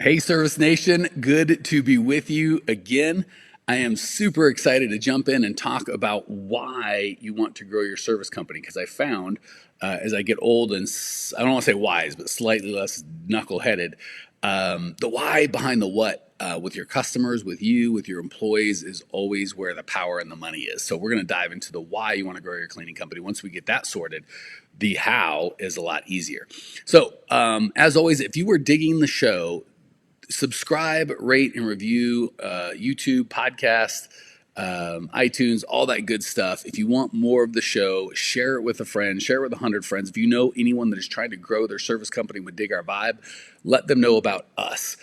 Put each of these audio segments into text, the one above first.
Hey, Service Nation, good to be with you again. I am super excited to jump in and talk about why you want to grow your service company because I found as I get old and I don't want to say wise, but slightly less knuckleheaded, the why behind the what with your customers, with you, with your employees is always where the power and the money is. So we're going to dive into the why you want to grow your cleaning company. Once we get that sorted, the how is a lot easier. So as always, if you were digging the show, subscribe, rate, and review YouTube, podcast, iTunes, all that good stuff. If you want more of the show, share it with a friend, share it with 100 friends. If you know anyone that is trying to grow their service company would dig our vibe, let them know about us.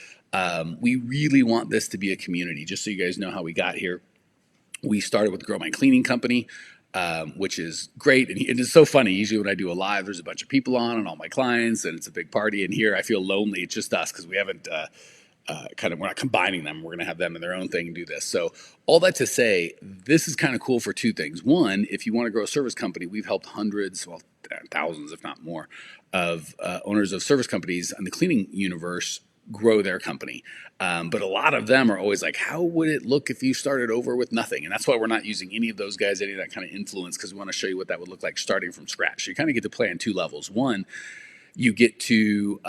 We really want this to be a community. Just so you guys know how we got here, we started with Grow My Cleaning Company, which is great. And it is so funny. Usually when I do a live, there's a bunch of people on and all my clients, and it's a big party. And here I feel lonely. It's just us because we haven't we're not combining them. We're going to have them in their own thing and do this. So all that to say, this is kind of cool for two things. One, if you want to grow a service company, we've helped hundreds, well, thousands, if not more, of owners of service companies in the cleaning universe grow their company. But a lot of them are always like, how would it look if you started over with nothing? And that's why we're not using any of those guys, any of that kind of influence, because we want to show you what that would look like starting from scratch. So you kind of get to play on two levels. One, you get to,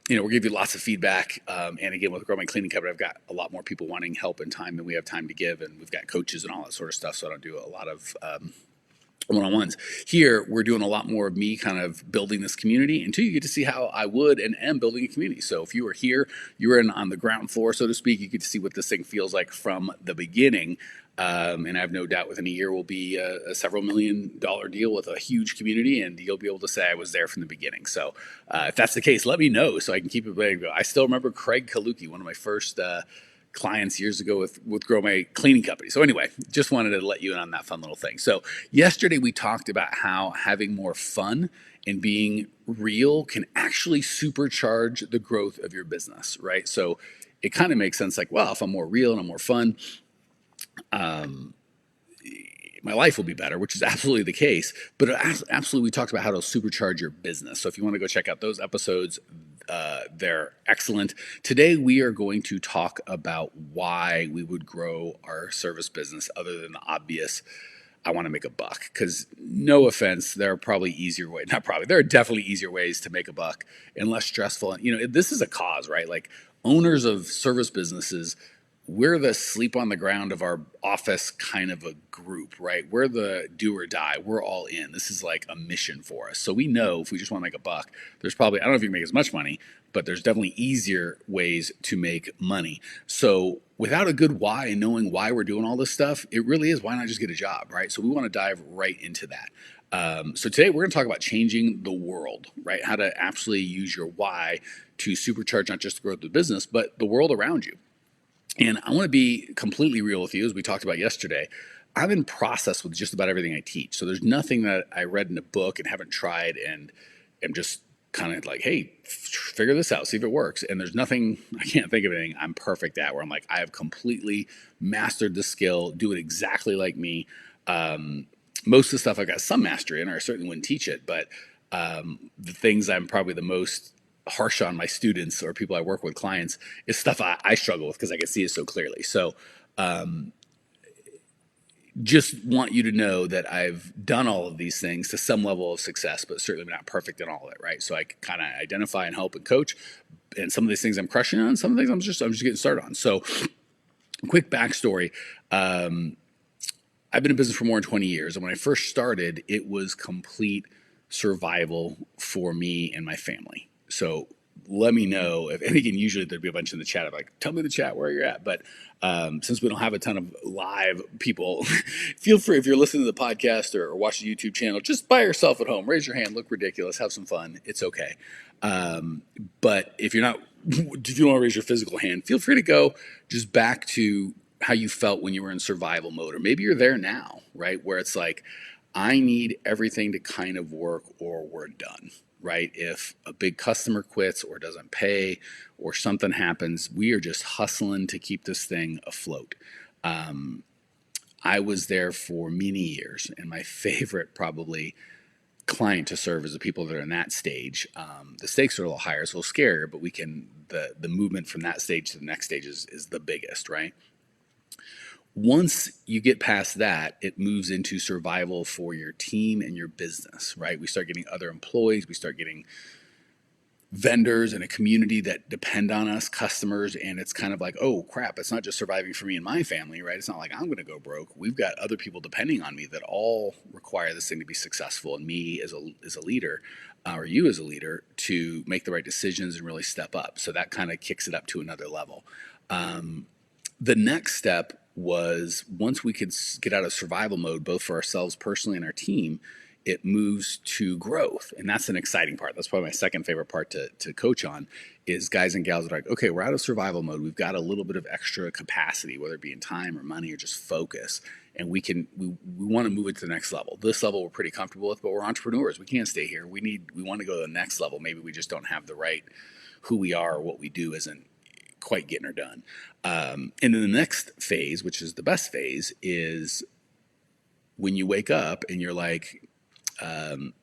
we'll give you lots of feedback. And again, with Grow My Cleaning Company, I've got a lot more people wanting help and time than we have time to give. And we've got coaches and all that sort of stuff. So I don't do a lot of one-on-ones. Here, we're doing a lot more of me kind of building this community. And two, you get to see how I would and am building a community. So if you were here, you were on the ground floor, so to speak, you get to see what this thing feels like from the beginning. And I have no doubt within a year will be a several $1 million deal with a huge community, and you'll be able to say I was there from the beginning. So if that's the case, let me know so I can keep it ready to go. I still remember Craig Kaluki, one of my first clients years ago with Grow My Cleaning Company. So anyway, just wanted to let you in on that fun little thing. So yesterday we talked about how having more fun and being real can actually supercharge the growth of your business, right? So it kind of makes sense like, well, if I'm more real and I'm more fun, my life will be better, which is absolutely the case. But absolutely, we talked about how to supercharge your business. So if you want to go check out those episodes, they're excellent. Today, we are going to talk about why we would grow our service business other than the obvious, I want to make a buck. Because no offense, there are probably easier ways, not probably, there are definitely easier ways to make a buck and less stressful. And, this is a cause, right? Like owners of service businesses, we're the sleep on the ground of our office kind of a group, right? We're the do or die. We're all in. This is like a mission for us. So we know if we just want to make a buck, there's probably, I don't know if you can make as much money, but there's definitely easier ways to make money. So without a good why and knowing why we're doing all this stuff, it really is, why not just get a job, right? So we want to dive right into that. So today we're going to talk about changing the world, right? How to absolutely use your why to supercharge not just the growth of the business, but the world around you. And I want to be completely real with you, as we talked about yesterday. I'm in process with just about everything I teach. So there's nothing that I read in a book and haven't tried and am just kind of like, hey, figure this out, see if it works. And there's nothing, I can't think of anything I'm perfect at where I'm like, I have completely mastered the skill, do it exactly like me. Most of the stuff I've got some mastery in, or I certainly wouldn't teach it. But the things I'm probably the most harsh on my students or people I work with, clients, is stuff I struggle with because I can see it so clearly. So just want you to know that I've done all of these things to some level of success, but certainly not perfect in all of it, right? So I can kind of identify and help and coach. And some of these things I'm crushing on, some of things I'm just getting started on. So quick backstory. I've been in business for more than 20 years. And when I first started, it was complete survival for me and my family. So let me know if, and again, usually there'd be a bunch in the chat. I'm like, tell me in the chat where you're at. But since we don't have a ton of live people, feel free, if you're listening to the podcast or watch the YouTube channel, just by yourself at home, raise your hand, look ridiculous, have some fun. It's okay. But if you don't want to raise your physical hand, feel free to go just back to how you felt when you were in survival mode, or maybe you're there now, right? Where it's like, I need everything to kind of work or we're done, right? If a big customer quits or doesn't pay or something happens, we are just hustling to keep this thing afloat. I was there for many years, and my favorite probably client to serve is the people that are in that stage. The stakes are a little higher, it's a little scarier, but we can the movement from that stage to the next stage is the biggest, right? Once you get past that, it moves into survival for your team and your business, right? We start getting other employees, we start getting vendors and a community that depend on us, customers, and it's kind of like, oh crap, it's not just surviving for me and my family, right? It's not like I'm going to go broke. We've got other people depending on me that all require this thing to be successful, and me as a leader, or you as a leader, to make the right decisions and really step up. So that kind of kicks it up to another level. The next step was, once we could get out of survival mode, both for ourselves personally and our team, it moves to growth. And that's an exciting part. That's probably my second favorite part to coach on, is guys and gals that are like, okay, we're out of survival mode. We've got a little bit of extra capacity, whether it be in time or money or just focus. And we want to move it to the next level. This level we're pretty comfortable with, but we're entrepreneurs. We can't stay here. We want to go to the next level. Maybe we just don't have the right, who we are or what we do isn't quite getting her done. And then the next phase, which is the best phase, is when you wake up and you're like, I'm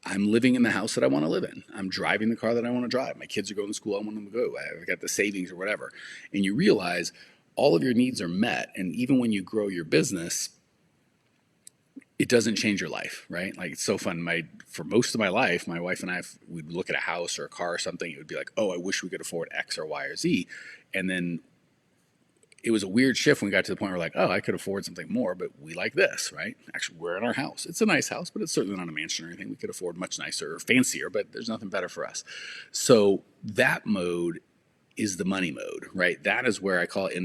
living in the house that I want to live in. I'm driving the car that I want to drive. My kids are going to school I want them to go. I've got the savings or whatever. And you realize all of your needs are met. And even when you grow your business, it doesn't change your life, right? Like, it's so fun. For most of my life, my wife and I, we'd look at a house or a car or something. It would be like, oh, I wish we could afford X or Y or Z. And then it was a weird shift when we got to the point where we're like, oh, I could afford something more, but we like this, right? Actually, we're in our house. It's a nice house, but it's certainly not a mansion or anything. We could afford much nicer or fancier, but there's nothing better for us. So that mode is the money mode, right? That is where I call it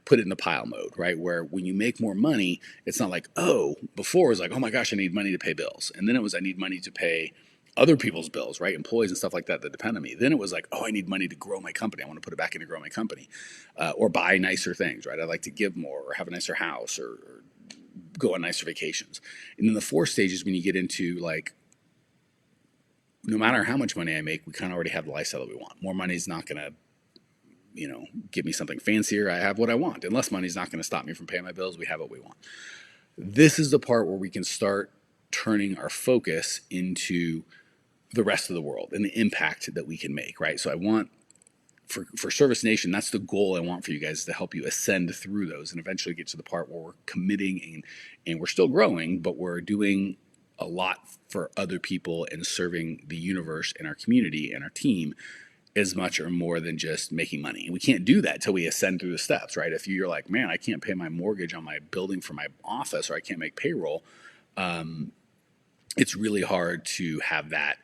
put it in the pile mode, right? Where when you make more money, it's not like, oh, before it was like, oh my gosh, I need money to pay bills. And then it was, I need money to pay other people's bills, right? Employees and stuff like that depend on me. Then it was like, oh, I need money to grow my company. I want to put it back in to grow my company, or buy nicer things, right? I'd like to give more, or have a nicer house, or go on nicer vacations. And then the fourth stage is when you get into like, no matter how much money I make, we kind of already have the lifestyle that we want. More money is not going to, give me something fancier. I have what I want. And less money is not going to stop me from paying my bills. We have what we want. This is the part where we can start turning our focus into the rest of the world and the impact that we can make, right? So I want, for Service Nation, that's the goal I want for you guys, to help you ascend through those and eventually get to the part where we're committing and we're still growing, but we're doing a lot for other people and serving the universe and our community and our team as much or more than just making money. And we can't do that till we ascend through the steps, right? If you're like, man, I can't pay my mortgage on my building for my office, or I can't make payroll, it's really hard to have that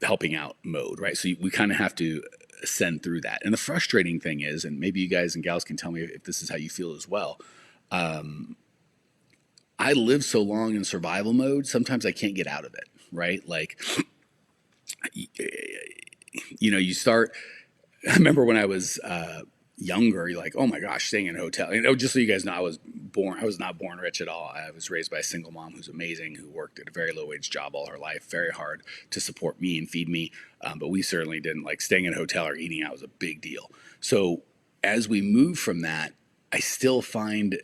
helping out mode, right? So we kind of have to ascend through that. And the frustrating thing is, and maybe you guys and gals can tell me if this is how you feel as well, I live so long in survival mode, sometimes I can't get out of it, right? Like, you start, I remember when I was younger, you're like, oh my gosh, staying in a hotel. Just so you guys know, I was not born rich at all. I was raised by a single mom who's amazing, who worked at a very low wage job all her life, very hard to support me and feed me. But we certainly didn't, like, staying in a hotel or eating out was a big deal. So as we move from that, I still find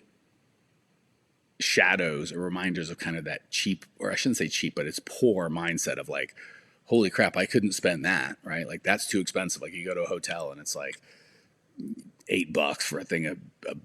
shadows or reminders of kind of that cheap, or I shouldn't say cheap, but it's poor mindset of like, holy crap, I couldn't spend that, right? Like, that's too expensive. Like, you go to a hotel and it's like $8 for a thing of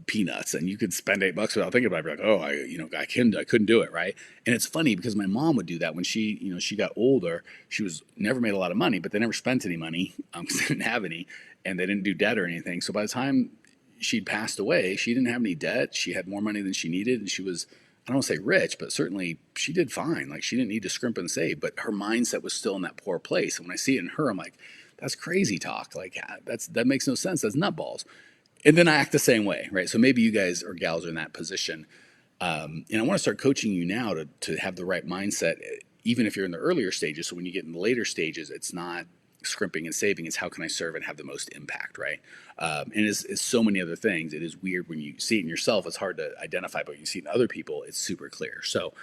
peanuts, and you could spend $8 without thinking about it. Like, oh, I couldn't do it, right? And it's funny because my mom would do that when she got older. She was never made a lot of money, but they never spent any money because they didn't have any, and they didn't do debt or anything. So by the time she'd passed away, she didn't have any debt. She had more money than she needed, and she was, I don't want to say rich, but certainly she did fine. Like, she didn't need to scrimp and save, but her mindset was still in that poor place. And when I see it in her, I'm like, that's crazy talk. Like, that makes no sense. That's nutballs. And then I act the same way, right? So maybe you guys or gals are in that position. And I want to start coaching you now to have the right mindset, even if you're in the earlier stages. So when you get in the later stages, it's not scrimping and saving. It's how can I serve and have the most impact, right? And it's so many other things. It is weird when you see it in yourself. It's hard to identify, but when you see it in other people, it's super clear. So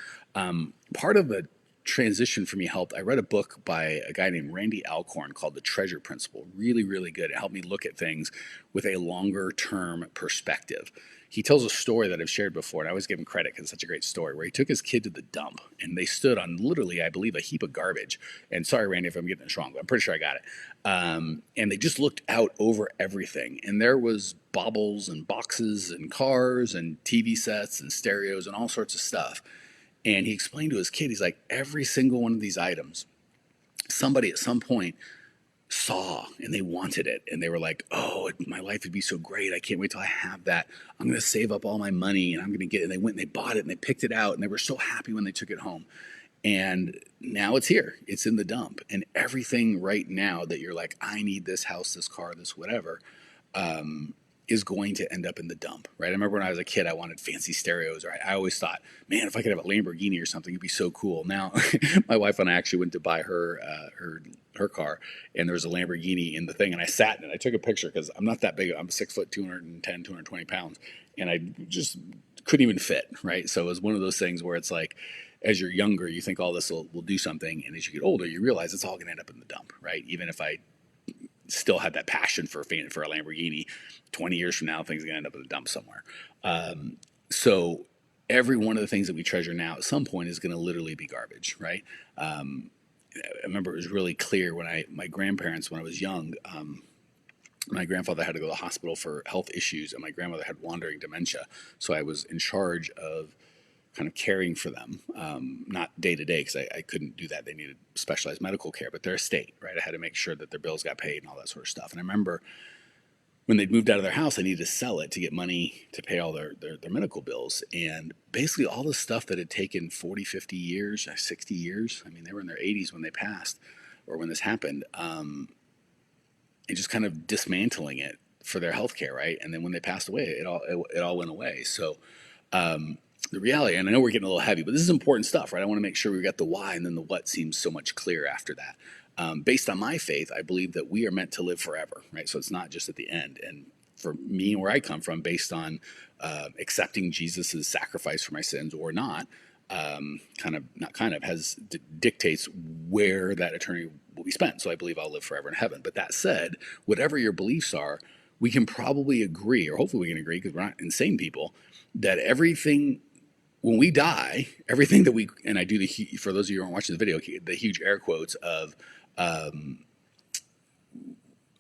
part of the transition for me helped. I read a book by a guy named Randy Alcorn called The Treasure Principle. Really, really good. It helped me look at things with a longer term perspective. He tells a story that I've shared before, and I always give him credit because it's such a great story, where he took his kid to the dump and they stood on literally, I believe, a heap of garbage. And sorry, Randy, if I'm getting this wrong, but I'm pretty sure I got it. And they just looked out over everything. And there was baubles and boxes and cars and TV sets and stereos and all sorts of stuff. And he explained to his kid, he's like, every single one of these items, somebody at some point saw and they wanted it. And they were like, oh, my life would be so great. I can't wait till I have that. I'm going to save up all my money and I'm going to get it. And they went and they bought it and they picked it out and they were so happy when they took it home. And now it's here. It's in the dump. And everything right now that you're like, I need this house, this car, this whatever, is going to end up in the dump, right? I remember when I was a kid, I wanted fancy stereos, or I always thought, man, if I could have a Lamborghini or something, it'd be so cool. Now, my wife and I actually went to buy her car, and there was a Lamborghini in the thing, and I sat in it. I took a picture because I'm not that big. I'm 6 foot, 210, 220 pounds, and I just couldn't even fit, right? So it was one of those things where it's like, as you're younger, you think all this will do something, and as you get older, you realize it's all going to end up in the dump, right? Even if I still had that passion for a Lamborghini, 20 years from now, things are going to end up in the dump somewhere. So every one of the things that we treasure now at some point is going to literally be garbage, right? I remember it was really clear when my grandparents, when I was young, my grandfather had to go to the hospital for health issues, and my grandmother had wandering dementia. So I was in charge of kind of caring for them, not day to day, because I couldn't do that. They needed specialized medical care, but their estate, right? I had to make sure that their bills got paid and all that sort of stuff. And I remember when they'd moved out of their house, they needed to sell it to get money to pay all their medical bills. And basically all the stuff that had taken 40, 50 years, 60 years, I mean, they were in their 80s when they passed, or when this happened, and just kind of dismantling it for their health care, right? And then when they passed away, it all went away. So the reality, and I know we're getting a little heavy, but this is important stuff, right? I want to make sure we got the why, and then the what seems so much clearer after that. Based on my faith, I believe that we are meant to live forever, right? So it's not just at the end. And for me, where I come from, based on accepting Jesus' sacrifice for my sins or not, dictates where that eternity will be spent. So I believe I'll live forever in heaven. But that said, whatever your beliefs are, we can probably agree, or hopefully we can agree, because we're not insane people, that everything, when we die, everything that we, and I do for those of you who aren't watching the video, the huge air quotes of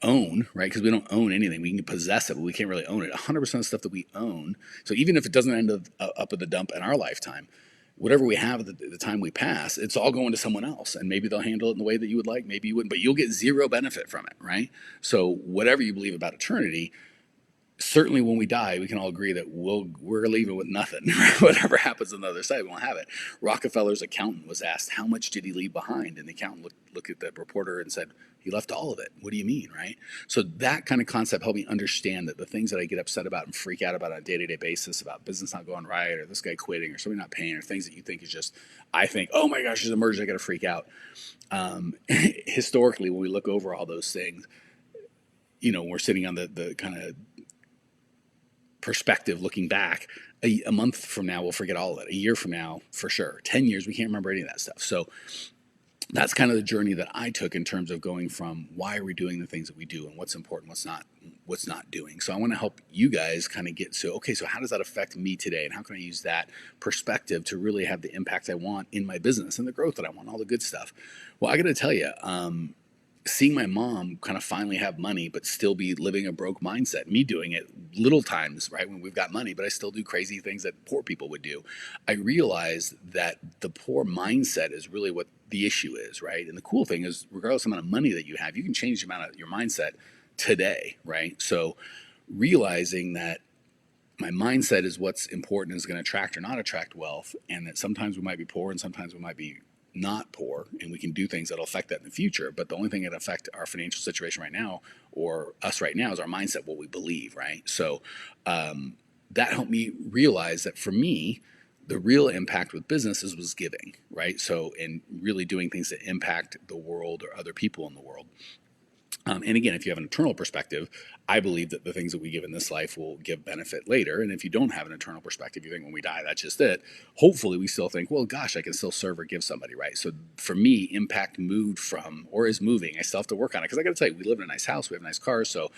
own, right? Because we don't own anything. We can possess it, but we can't really own it. 100% of stuff that we own. So even if it doesn't end up at the dump in our lifetime, whatever we have at the time we pass, it's all going to someone else. And maybe they'll handle it in the way that you would like, maybe you wouldn't, but you'll get zero benefit from it, right? So whatever you believe about eternity, certainly when we die, we can all agree that we're leaving with nothing. Whatever happens on the other side, we won't have it. Rockefeller's accountant was asked, how much did he leave behind? And the accountant looked at the reporter and said, he left all of it. What do you mean, right? So that kind of concept helped me understand that the things that I get upset about and freak out about on a day-to-day basis, about business not going right, or this guy quitting, or somebody not paying, or things that you think is just, I think, oh my gosh, there's an emergency, I got to freak out. Historically, when we look over all those things, we're sitting on the kind of perspective looking back, a month from now we'll forget all of it. A year from now, for sure. 10 years, we can't remember any of that stuff. So that's kind of the journey that I took in terms of going from why are we doing the things that we do and what's important, what's not doing. So I want to help you guys kind of get so how does that affect me today, and how can I use that perspective to really have the impact I want in my business and the growth that I want, all the good stuff. Well, I got to tell you, seeing my mom kind of finally have money but still be living a broke mindset, me doing it little times, right, when we've got money, but I still do crazy things that poor people would do, I realized that the poor mindset is really what the issue is, right? And the cool thing is, regardless of the amount of money that you have, you can change the amount of your mindset today, right? So realizing that my mindset is what's important, is going to attract or not attract wealth, and that sometimes we might be poor and sometimes we might be not poor, and we can do things that'll affect that in the future. But the only thing that affect our financial situation right now, or us right now, is our mindset, what we believe, right? So that helped me realize that for me, the real impact with businesses was giving, right? So, and really doing things that impact the world or other people in the world. And again, if you have an eternal perspective, I believe that the things that we give in this life will give benefit later. And if you don't have an eternal perspective, you think when we die, that's just it. Hopefully, we still think, well, gosh, I can still serve or give somebody, right? So for me, impact moved from, or is moving. I still have to work on it because I got to tell you, we live in a nice house, we have nice cars, so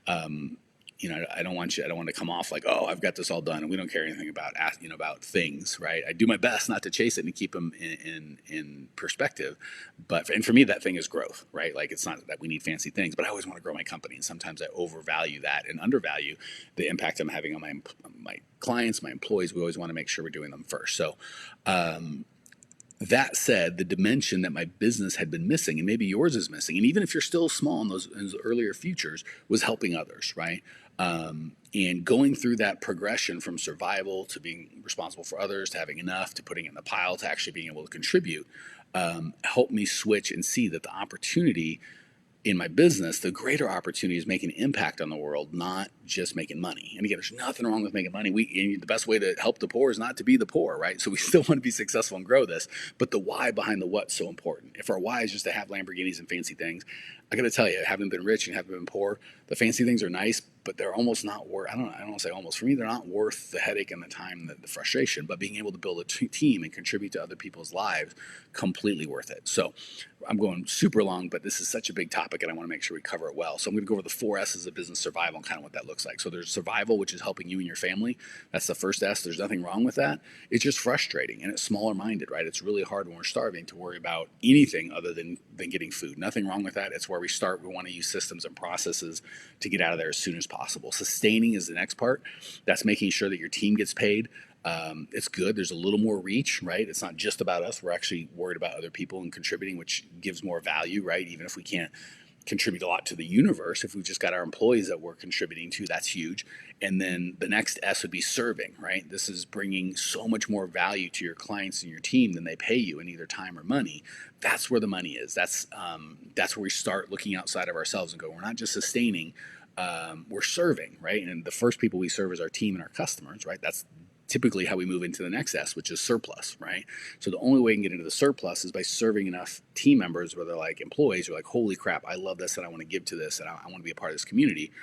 I don't want to come off like, oh, I've got this all done, and we don't care anything about about things, right? I do my best not to chase it and keep them in perspective, and for me, that thing is growth, right? Like it's not that we need fancy things, but I always want to grow my company, and sometimes I overvalue that and undervalue the impact I'm having on my clients, my employees. We always want to make sure we're doing them first. So. That said, the dimension that my business had been missing, and maybe yours is missing, and even if you're still small in those earlier futures, was helping others, right? And going through that progression from survival to being responsible for others, to having enough, to putting it in the pile, to actually being able to contribute, helped me switch and see that the opportunity in my business, the greater opportunity is making an impact on the world, not just making money. And again, there's nothing wrong with making money. The best way to help the poor is not to be the poor, right? So we still want to be successful and grow this, but the why behind the what's so important. If our why is just to have Lamborghinis and fancy things, I got to tell you, having been rich and having been poor, the fancy things are nice, but they're almost not worth. I don't want to say almost. For me, they're not worth the headache and the time, the frustration. But being able to build a team and contribute to other people's lives, completely worth it. So I'm going super long, but this is such a big topic, and I want to make sure we cover it well. So I'm going to go over the 4 S's of business survival and kind of what that looks like. So there's survival, which is helping you and your family. That's the first S. There's nothing wrong with that. It's just frustrating, and it's smaller minded, right? It's really hard when we're starving to worry about anything other than getting food. Nothing wrong with that. It's where we start. We want to use systems and processes to get out of there as soon as possible. Sustaining is the next part. That's making sure that your team gets paid. It's good. There's a little more reach, right? It's not just about us. We're actually worried about other people and contributing, which gives more value, right? Even if we can't contribute a lot to the universe, if we've just got our employees that we're contributing to, that's huge. And then the next S would be serving, right? This is bringing so much more value to your clients and your team than they pay you in either time or money. That's where the money is. That's where we start looking outside of ourselves and go, we're not just sustaining, we're serving, right? And the first people we serve is our team and our customers, right? That's typically how we move into the next S, which is surplus, right? So the only way you can get into the surplus is by serving enough team members, where they're like employees, who are like, holy crap, I love this and I want to give to this and I want to be a part of this community.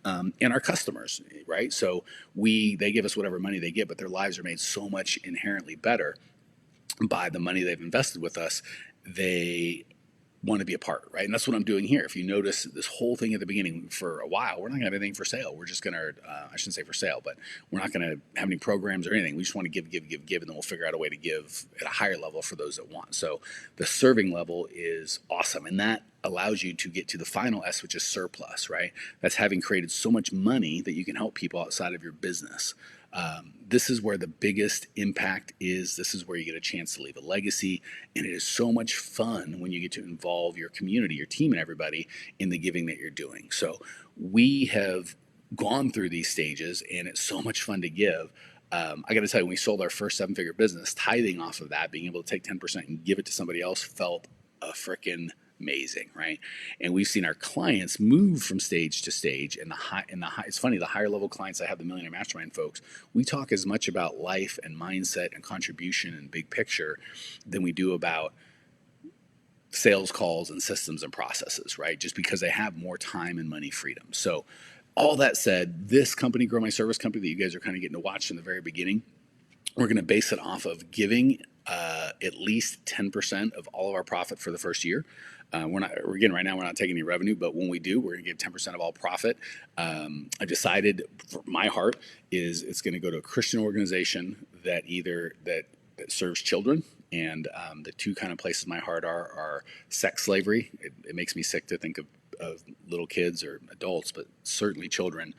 And our customers, right? So they give us whatever money they get, but their lives are made so much inherently better by the money they've invested with us. They want to be a part, right? And that's what I'm doing here. If you notice this whole thing at the beginning, for a while, we're not going to have anything for sale. We're just going to, I shouldn't say for sale, but we're not going to have any programs or anything. We just want to give, and then we'll figure out a way to give at a higher level for those that want. So the serving level is awesome. And that allows you to get to the final S, which is surplus, right? That's having created so much money that you can help people outside of your business. This is where the biggest impact is. This is where you get a chance to leave a legacy. And it is so much fun when you get to involve your community, your team, and everybody in the giving that you're doing. So we have gone through these stages, and it's so much fun to give. I got to tell you, when we sold our first 7-figure business, tithing off of that, being able to take 10% and give it to somebody else, felt a freaking amazing, right? And we've seen our clients move from stage to stage. And it's funny, the higher level clients I have, the Millionaire Mastermind folks, we talk as much about life and mindset and contribution and big picture than we do about sales calls and systems and processes, right? Just because they have more time and money freedom. So all that said, this company, Grow My Service Company, that you guys are kind of getting to watch in the very beginning, we're going to base it off of giving at least 10% of all of our profit for the first year. Right now we're not taking any revenue, but when we do, we're going to give 10% of all profit. I decided, for my heart, is it's going to go to a Christian organization that serves children. And the two kind of places my heart are sex slavery. It makes me sick to think of little kids or adults, but certainly children,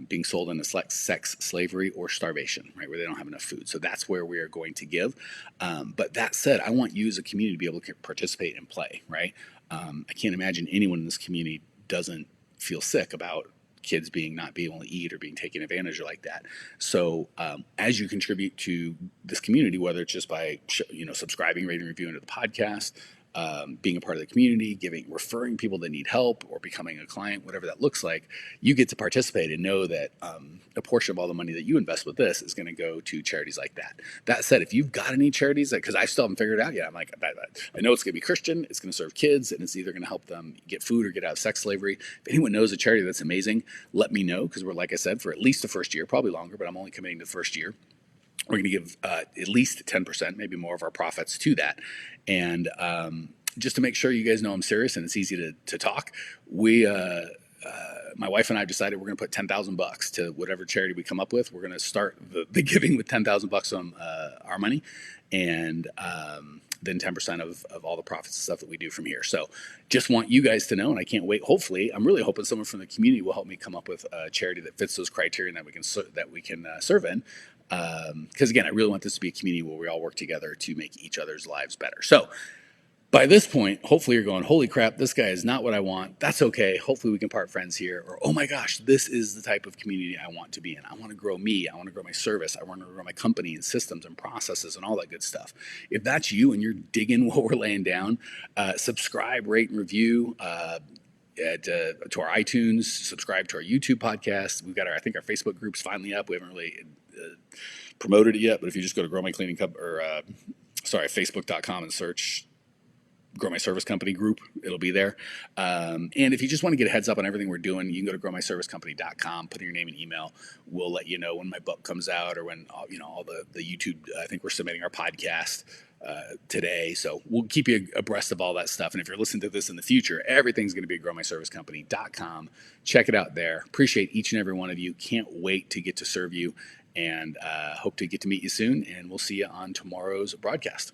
being sold into sex slavery or starvation, right, where they don't have enough food. So that's where we are going to give. But that said, I want you as a community to be able to participate and play, right? I can't imagine anyone in this community doesn't feel sick about kids not being able to eat or being taken advantage of like that. So as you contribute to this community, whether it's just by subscribing, rating, reviewing to the podcast, being a part of the community, referring people that need help, or becoming a client, whatever that looks like, you get to participate and know that a portion of all the money that you invest with this is going to go to charities like that. That said, if you've got any charities, because I still haven't figured it out yet, I'm like, I know it's going to be Christian, it's going to serve kids, and it's either going to help them get food or get out of sex slavery. If anyone knows a charity that's amazing, let me know, because we're, like I said, for at least the first year, probably longer, but I'm only committing to the first year. We're going to give at least 10%, maybe more of our profits to that. And just to make sure you guys know I'm serious and it's easy to talk, my wife and I decided we're going to put $10,000 to whatever charity we come up with. We're going to start the giving with $10,000 on our money, and then 10% of all the profits and stuff that we do from here. So just want you guys to know, and I can't wait. Hopefully, I'm really hoping someone from the community will help me come up with a charity that fits those criteria and that we can serve in. Because again, I really want this to be a community where we all work together to make each other's lives better. So by this point, hopefully you're going, holy crap, this guy is not what I want. That's okay. Hopefully we can part friends here. Or, oh my gosh, this is the type of community I want to be in. I want to grow me. I want to grow my service. I want to grow my company and systems and processes and all that good stuff. If that's you and you're digging what we're laying down, subscribe, rate, and review. To our iTunes, subscribe to our YouTube podcast. We've got I think our Facebook group's finally up. We haven't really promoted it yet, but if you just go to Grow My Cleaning Company, Facebook.com and search Grow My Service Company group, it'll be there. And if you just want to get a heads up on everything we're doing, you can go to growmyservicecompany.com, put in your name and email. We'll let you know when my book comes out or when all the YouTube. I think we're submitting our podcast today, so we'll keep you abreast of all that stuff. And if you're listening to this in the future, everything's going to be at growmyservicecompany.com. Check it out there. Appreciate each and every one of you. Can't wait to get to serve you, and hope to get to meet you soon. And we'll see you on tomorrow's broadcast.